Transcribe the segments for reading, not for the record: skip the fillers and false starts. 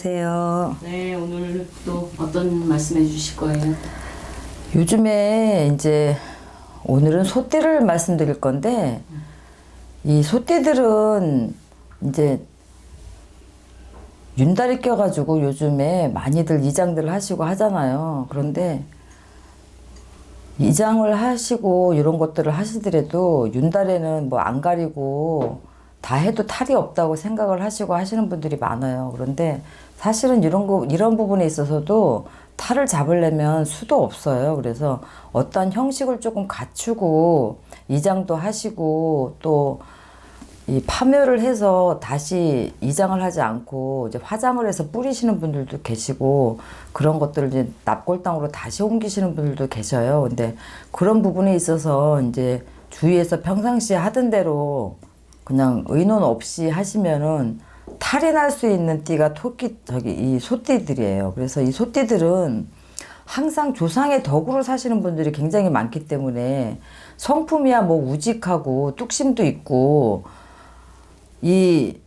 안녕하세요. 네, 오늘 또 어떤 말씀해 주실 거예요? 요즘에 이제 오늘은 소띠를 말씀드릴 건데, 이 소띠들은 이제 윤달이 껴가지고 요즘에 많이들 이장들 하시고 하잖아요. 그런데 이장을 하시고 이런 것들을 하시더라도 윤달에는 뭐 안 가리고 다 해도 탈이 없다고 생각을 하시고 하시는 분들이 많아요. 그런데 사실은 이런 부분에 있어서도 탈을 잡으려면 수도 없어요. 그래서 어떤 형식을 조금 갖추고 이장도 하시고 또 이 파멸을 해서 다시 이장을 하지 않고 이제 화장을 해서 뿌리시는 분들도 계시고 그런 것들을 이제 납골당으로 다시 옮기시는 분들도 계셔요. 근데 그런 부분에 있어서 이제 주위에서 평상시에 하던 대로 그냥 의논 없이 하시면은 탈이 날 수 있는 띠가 이 소띠들이에요. 그래서 이 소띠들은 항상 조상의 덕으로 사시는 분들이 굉장히 많기 때문에 성품이야 뭐 우직하고 뚝심도 있고 이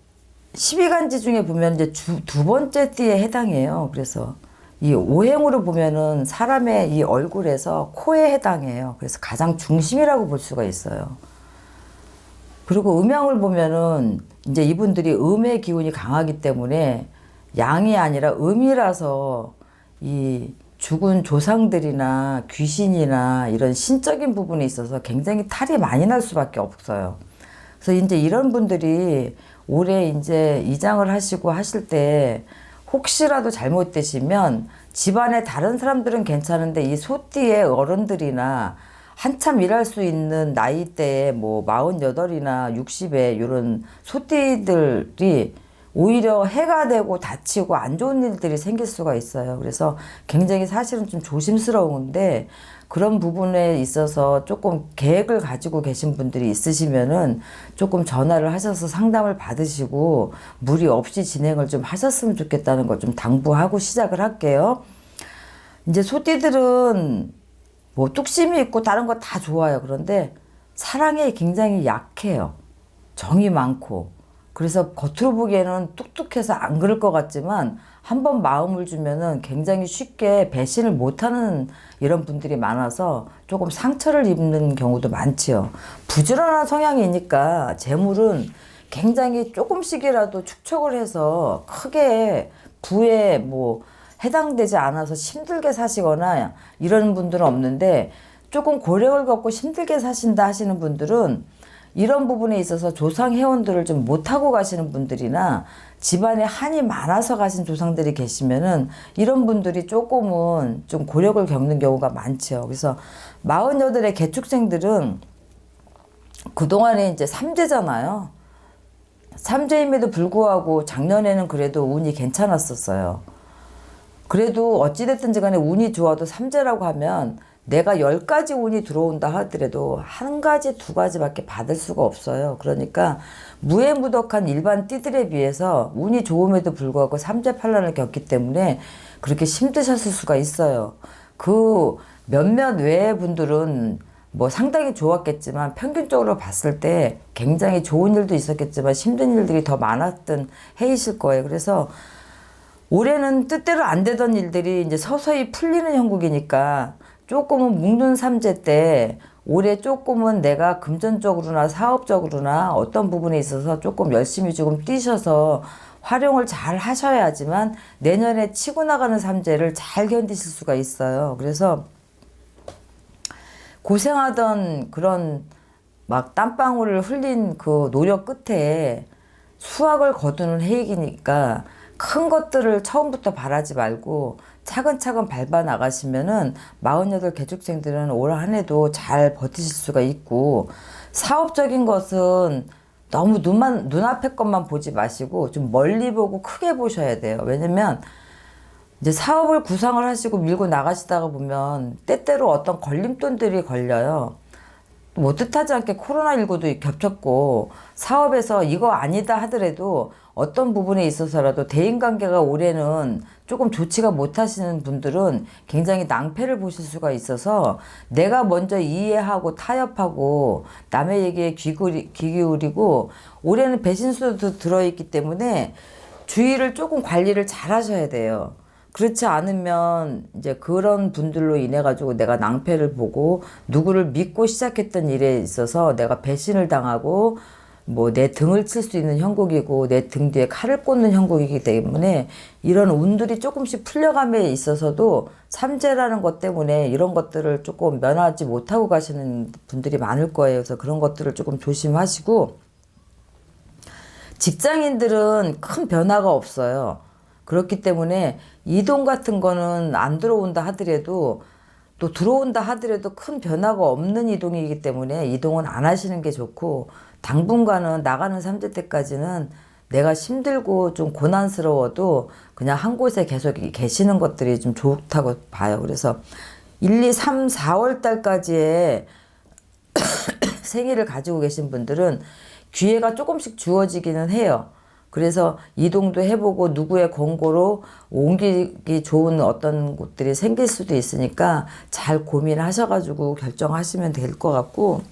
12간지 중에 보면 이제 두 번째 띠에 해당해요. 그래서 이 오행으로 보면은 사람의 이 얼굴에서 코에 해당해요. 그래서 가장 중심이라고 볼 수가 있어요. 그리고 음양을 보면은 이제 이분들이 음의 기운이 강하기 때문에 양이 아니라 음이라서 이 죽은 조상들이나 귀신이나 이런 신적인 부분에 있어서 굉장히 탈이 많이 날 수밖에 없어요. 그래서 이제 이런 분들이 올해 이제 이장을 하시고 하실 때 혹시라도 잘못되시면 집안에 다른 사람들은 괜찮은데 이 소띠의 어른들이나 한참 일할 수 있는 나이대에 뭐 48이나 60에 이런 소띠들이 오히려 해가 되고 다치고 안 좋은 일들이 생길 수가 있어요. 그래서 굉장히 사실은 좀 조심스러운데 그런 부분에 있어서 조금 계획을 가지고 계신 분들이 있으시면은 조금 전화를 하셔서 상담을 받으시고 무리 없이 진행을 좀 하셨으면 좋겠다는 걸 좀 당부하고 시작을 할게요. 이제 소띠들은 뭐 뚝심이 있고 다른 거 다 좋아요. 그런데 사랑에 굉장히 약해요. 정이 많고. 그래서 겉으로 보기에는 뚝뚝해서 안 그럴 것 같지만 한번 마음을 주면은 굉장히 쉽게 배신을 못하는 이런 분들이 많아서 조금 상처를 입는 경우도 많지요. 부지런한 성향이니까 재물은 굉장히 조금씩이라도 축척을 해서 크게 부에 뭐 해당되지 않아서 힘들게 사시거나 이런 분들은 없는데 조금 고력을 갖고 힘들게 사신다 하시는 분들은 이런 부분에 있어서 조상 회원들을 좀 못하고 가시는 분들이나 집안에 한이 많아서 가신 조상들이 계시면은 이런 분들이 조금은 좀 고력을 겪는 경우가 많죠. 그래서 48의 개축생들은 그동안에 이제 삼재잖아요. 삼재임에도 불구하고 작년에는 그래도 운이 괜찮았었어요. 그래도 어찌됐든지 간에 운이 좋아도 삼재라고 하면 내가 10가지 운이 들어온다 하더라도 한 가지, 두 가지밖에 받을 수가 없어요. 그러니까 무해무덕한 일반 띠들에 비해서 운이 좋음에도 불구하고 삼재팔란을 겪기 때문에 그렇게 힘드셨을 수가 있어요. 그 몇몇 외의 분들은 뭐 상당히 좋았겠지만 평균적으로 봤을 때 굉장히 좋은 일도 있었겠지만 힘든 일들이 더 많았던 해이실 거예요. 그래서 올해는 뜻대로 안 되던 일들이 이제 서서히 풀리는 형국이니까 조금은 묵는 삼재 때 올해 조금은 내가 금전적으로나 사업적으로나 어떤 부분에 있어서 조금 열심히 조금 뛰셔서 활용을 잘 하셔야지만 내년에 치고 나가는 삼재를 잘 견디실 수가 있어요. 그래서 고생하던 그런 막 땀방울을 흘린 그 노력 끝에 수확을 거두는 해이니까 큰 것들을 처음부터 바라지 말고 차근차근 밟아 나가시면은 48 개축생들은 올 한 해도 잘 버티실 수가 있고 사업적인 것은 너무 눈앞의 것만 보지 마시고 좀 멀리 보고 크게 보셔야 돼요. 왜냐면 이제 사업을 구상을 하시고 밀고 나가시다가 보면 때때로 어떤 걸림돌들이 걸려요. 뭐 뜻하지 않게 코로나19도 겹쳤고 사업에서 이거 아니다 하더라도 어떤 부분에 있어서라도 대인관계가 올해는 조금 좋지가 못하시는 분들은 굉장히 낭패를 보실 수가 있어서 내가 먼저 이해하고 타협하고 남의 얘기에 귀 기울이고 올해는 배신수도 들어있기 때문에 주의를 조금 관리를 잘 하셔야 돼요. 그렇지 않으면 이제 그런 분들로 인해 가지고 내가 낭패를 보고 누구를 믿고 시작했던 일에 있어서 내가 배신을 당하고 뭐 내 등을 칠 수 있는 형국이고 내 등 뒤에 칼을 꽂는 형국이기 때문에 이런 운들이 조금씩 풀려감에 있어서도 삼재라는 것 때문에 이런 것들을 조금 면하지 못하고 가시는 분들이 많을 거예요. 그래서 그런 것들을 조금 조심하시고, 직장인들은 큰 변화가 없어요. 그렇기 때문에 이동 같은 거는 안 들어온다 하더라도, 또 들어온다 하더라도 큰 변화가 없는 이동이기 때문에 이동은 안 하시는 게 좋고, 당분간은 나가는 삼재 때까지는 내가 힘들고 좀 고난스러워도 그냥 한 곳에 계속 계시는 것들이 좀 좋다고 봐요. 그래서 1, 2, 3, 4월 달까지의 생일을 가지고 계신 분들은 기회가 조금씩 주어지기는 해요. 그래서 이동도 해보고 누구의 권고로 옮기기 좋은 어떤 곳들이 생길 수도 있으니까 잘 고민하셔가지고 결정하시면 될 것 같고,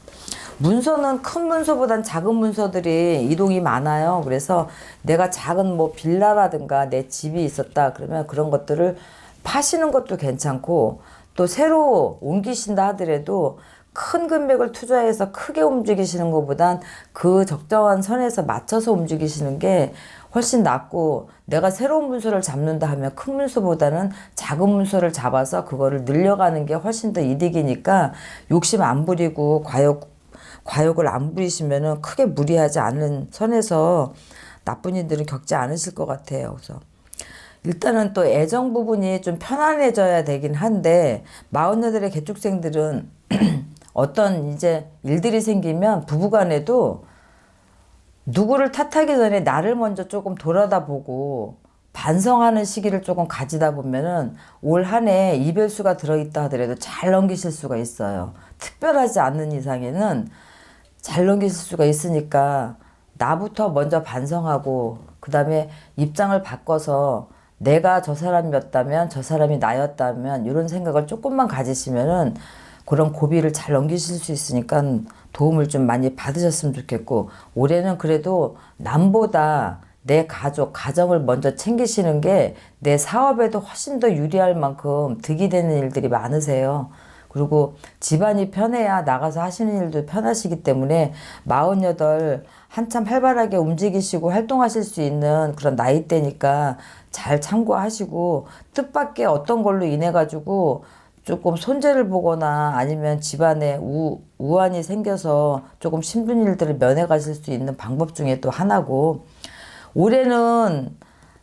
문서는 큰 문서보단 작은 문서들이 이동이 많아요. 그래서 내가 작은 뭐 빌라라든가 내 집이 있었다 그러면 그런 것들을 파시는 것도 괜찮고, 또 새로 옮기신다 하더라도 큰 금액을 투자해서 크게 움직이시는 것보단 그 적정한 선에서 맞춰서 움직이시는 게 훨씬 낫고, 내가 새로운 문서를 잡는다 하면 큰 문서보다는 작은 문서를 잡아서 그거를 늘려가는 게 훨씬 더 이득이니까 욕심 안 부리고 과욕을 안 부리시면은 크게 무리하지 않은 선에서 나쁜 일들은 겪지 않으실 것 같아요. 그래서 일단은 또 애정 부분이 좀 편안해져야 되긴 한데, 48의 개축생들은 어떤 이제 일들이 생기면 부부간에도 누구를 탓하기 전에 나를 먼저 조금 돌아다보고 반성하는 시기를 조금 가지다 보면은 올 한 해 이별수가 들어있다 하더라도 잘 넘기실 수가 있어요. 특별하지 않는 이상에는 잘 넘기실 수가 있으니까 나부터 먼저 반성하고, 그 다음에 입장을 바꿔서 내가 저 사람이었다면, 저 사람이 나였다면, 이런 생각을 조금만 가지시면은 그런 고비를 잘 넘기실 수 있으니까 도움을 좀 많이 받으셨으면 좋겠고, 올해는 그래도 남보다 내 가정을 먼저 챙기시는 게 내 사업에도 훨씬 더 유리할 만큼 득이 되는 일들이 많으세요. 그리고 집안이 편해야 나가서 하시는 일도 편하시기 때문에 48 한참 활발하게 움직이시고 활동하실 수 있는 그런 나이대니까 잘 참고하시고, 뜻밖의 어떤 걸로 인해 가지고 조금 손재를 보거나 아니면 집안에 우환이 생겨서 조금 힘든 일들을 면해 가실 수 있는 방법 중에 또 하나고, 올해는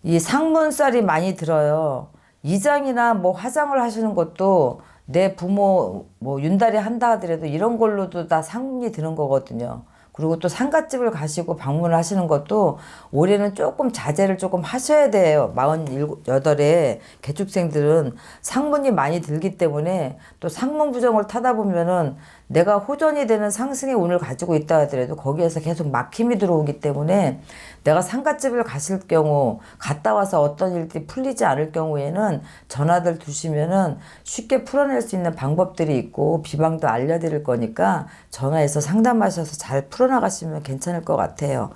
이 상문살이 많이 들어요. 이장이나 뭐 화장을 하시는 것도 내 부모 뭐 윤달이 한다 하더라도 이런 걸로도 다 상문이 드는 거거든요. 그리고 또 상갓집을 가시고 방문을 하시는 것도 올해는 조금 자제를 조금 하셔야 돼요. 48의 개축생들은 상문이 많이 들기 때문에 또 상문 부정을 타다 보면은 내가 호전이 되는 상승의 운을 가지고 있다 하더라도 거기에서 계속 막힘이 들어오기 때문에 내가 상갓집을 가실 경우, 갔다 와서 어떤 일들이 풀리지 않을 경우에는 전화들 두시면은 쉽게 풀어낼 수 있는 방법들이 있고 비방도 알려드릴 거니까 전화해서 상담하셔서 잘 풀어나가시면 괜찮을 것 같아요.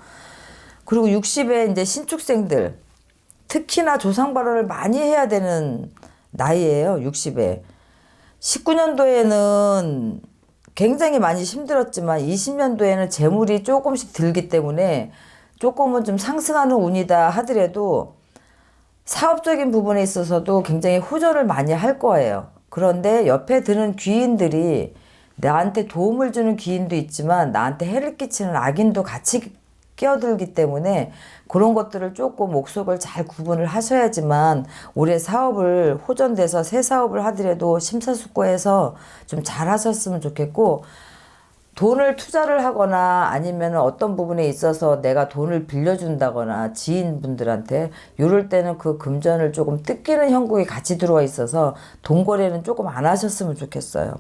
그리고 60에 이제 신축생들, 특히나 조상 발언을 많이 해야 되는 나이예요. 60에. 19년도에는 굉장히 많이 힘들었지만 20년도에는 재물이 조금씩 들기 때문에 조금은 좀 상승하는 운이다 하더라도 사업적인 부분에 있어서도 굉장히 호전을 많이 할 거예요. 그런데 옆에 드는 귀인들이 나한테 도움을 주는 귀인도 있지만 나한테 해를 끼치는 악인도 같이 끼어들기 때문에 그런 것들을 조금 옥석을 잘 구분을 하셔야지만 올해 사업을 호전돼서 새 사업을 하더라도 심사숙고해서 좀 잘 하셨으면 좋겠고, 돈을 투자를 하거나 아니면 어떤 부분에 있어서 내가 돈을 빌려준다거나 지인분들한테 이럴 때는 그 금전을 조금 뜯기는 형국이 같이 들어와 있어서 돈 거래는 조금 안 하셨으면 좋겠어요.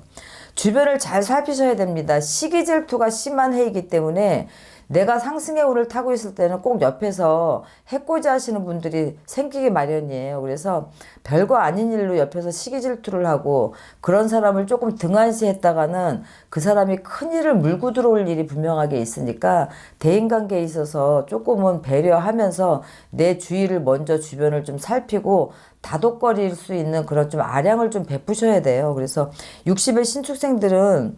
주변을 잘 살피셔야 됩니다. 시기 질투가 심한 해이기 때문에 내가 상승의 운을 타고 있을 때는 꼭 옆에서 해코지 하시는 분들이 생기기 마련이에요. 그래서 별거 아닌 일로 옆에서 시기 질투를 하고 그런 사람을 조금 등한시했다가는 그 사람이 큰 일을 물고 들어올 일이 분명하게 있으니까 대인관계에 있어서 조금은 배려하면서 내 주위를 먼저 주변을 좀 살피고 다독거릴 수 있는 그런 좀 아량을 좀 베푸셔야 돼요. 그래서 60의 신축생들은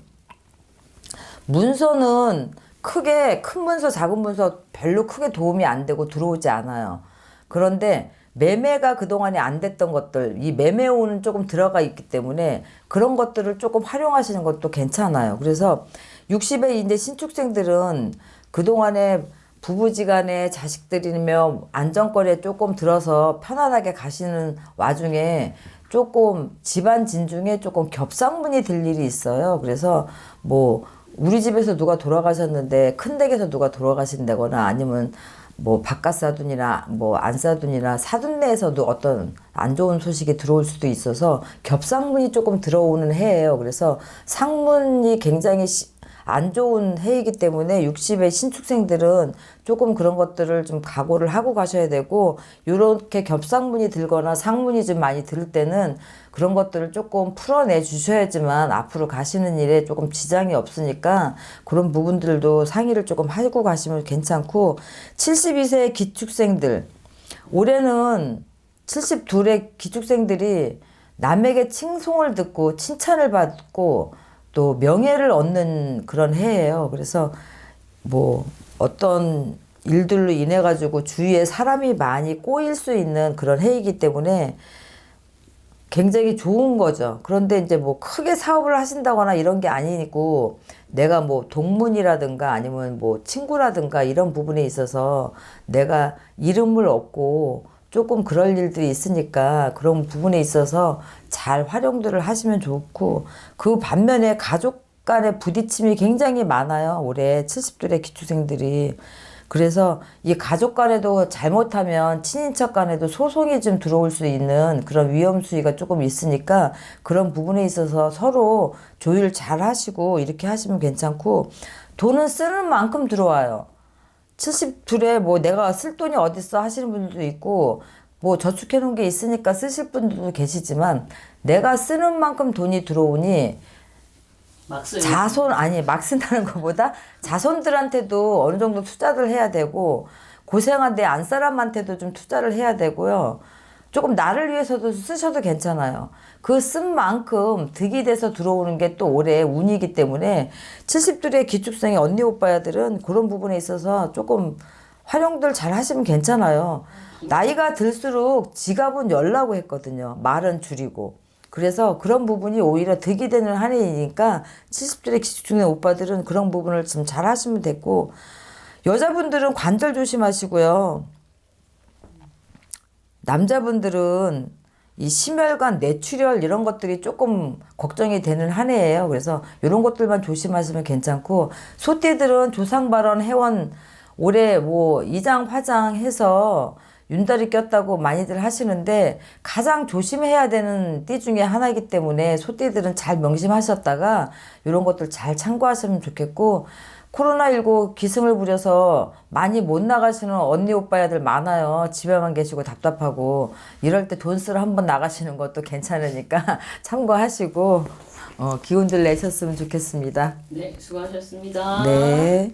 문서는 크게 큰 문서 작은 문서 별로 크게 도움이 안 되고 들어오지 않아요. 그런데 매매가 그동안에 안 됐던 것들, 이 매매운은 조금 들어가 있기 때문에 그런 것들을 조금 활용하시는 것도 괜찮아요. 그래서 60의 이제 신축생들은 그동안에 부부지간에 자식들이며 안정거리에 조금 들어서 편안하게 가시는 와중에 조금 집안 진중에 조금 겹상문이 들 일이 있어요. 그래서 뭐 우리 집에서 누가 돌아가셨는데 큰 댁에서 누가 돌아가신다거나 아니면 뭐 바깥 사돈이나 뭐 안사돈이나 사돈 내에서도 어떤 안 좋은 소식이 들어올 수도 있어서 겹상문이 조금 들어오는 해예요. 그래서 상문이 굉장히 안 좋은 해이기 때문에 60의 신축생들은 조금 그런 것들을 좀 각오를 하고 가셔야 되고, 이렇게 겹상문이 들거나 상문이 좀 많이 들 때는 그런 것들을 조금 풀어내 주셔야지만 앞으로 가시는 일에 조금 지장이 없으니까 그런 부분들도 상의를 조금 하고 가시면 괜찮고, 72세 기축생들, 올해는 72의 기축생들이 남에게 칭송을 듣고 칭찬을 받고 또 명예를 얻는 그런 해예요. 그래서 뭐 어떤 일들로 인해 가지고 주위에 사람이 많이 꼬일 수 있는 그런 해이기 때문에 굉장히 좋은 거죠. 그런데 이제 뭐 크게 사업을 하신다거나 이런 게 아니고 내가 뭐 동문이라든가 아니면 뭐 친구라든가 이런 부분에 있어서 내가 이름을 얻고 조금 그럴 일들이 있으니까 그런 부분에 있어서 잘 활용들을 하시면 좋고, 그 반면에 가족 간의 부딪힘이 굉장히 많아요. 올해 70둘의 기축생들이. 그래서 이 가족 간에도 잘못하면 친인척 간에도 소송이 좀 들어올 수 있는 그런 위험 수위가 조금 있으니까 그런 부분에 있어서 서로 조율 잘 하시고 이렇게 하시면 괜찮고, 돈은 쓰는 만큼 들어와요. 72에 뭐 내가 쓸 돈이 어딨어 하시는 분들도 있고, 뭐 저축해 놓은 게 있으니까 쓰실 분들도 계시지만, 내가 쓰는 만큼 돈이 들어오니 막 쓴다는 것보다 자손들한테도 어느 정도 투자를 해야 되고, 고생한 내 안사람한테도 좀 투자를 해야 되고요. 조금 나를 위해서도 쓰셔도 괜찮아요. 그 쓴 만큼 득이 돼서 들어오는 게 또 올해 운이기 때문에 70둘의 기축생의 언니 오빠야들은 그런 부분에 있어서 조금 활용들 잘 하시면 괜찮아요. 나이가 들수록 지갑은 열라고 했거든요. 말은 줄이고. 그래서 그런 부분이 오히려 득이 되는 한 해이니까 70둘의 기축생의 오빠들은 그런 부분을 좀 잘 하시면 됐고, 여자분들은 관절 조심하시고요. 남자분들은 이 심혈관 뇌출혈 이런 것들이 조금 걱정이 되는 한 해예요. 그래서 이런 것들만 조심하시면 괜찮고, 소띠들은 조상발언 회원 올해 뭐 이장 화장 해서 윤달이 꼈다고 많이들 하시는데 가장 조심해야 되는 띠 중에 하나이기 때문에 소띠들은 잘 명심하셨다가 이런 것들 잘 참고하시면 좋겠고, 코로나19 기승을 부려서 많이 못 나가시는 언니 오빠야들 많아요. 집에만 계시고 답답하고 이럴 때 돈 쓰러 한번 나가시는 것도 괜찮으니까 참고하시고 기운들 내셨으면 좋겠습니다. 네, 수고하셨습니다. 네.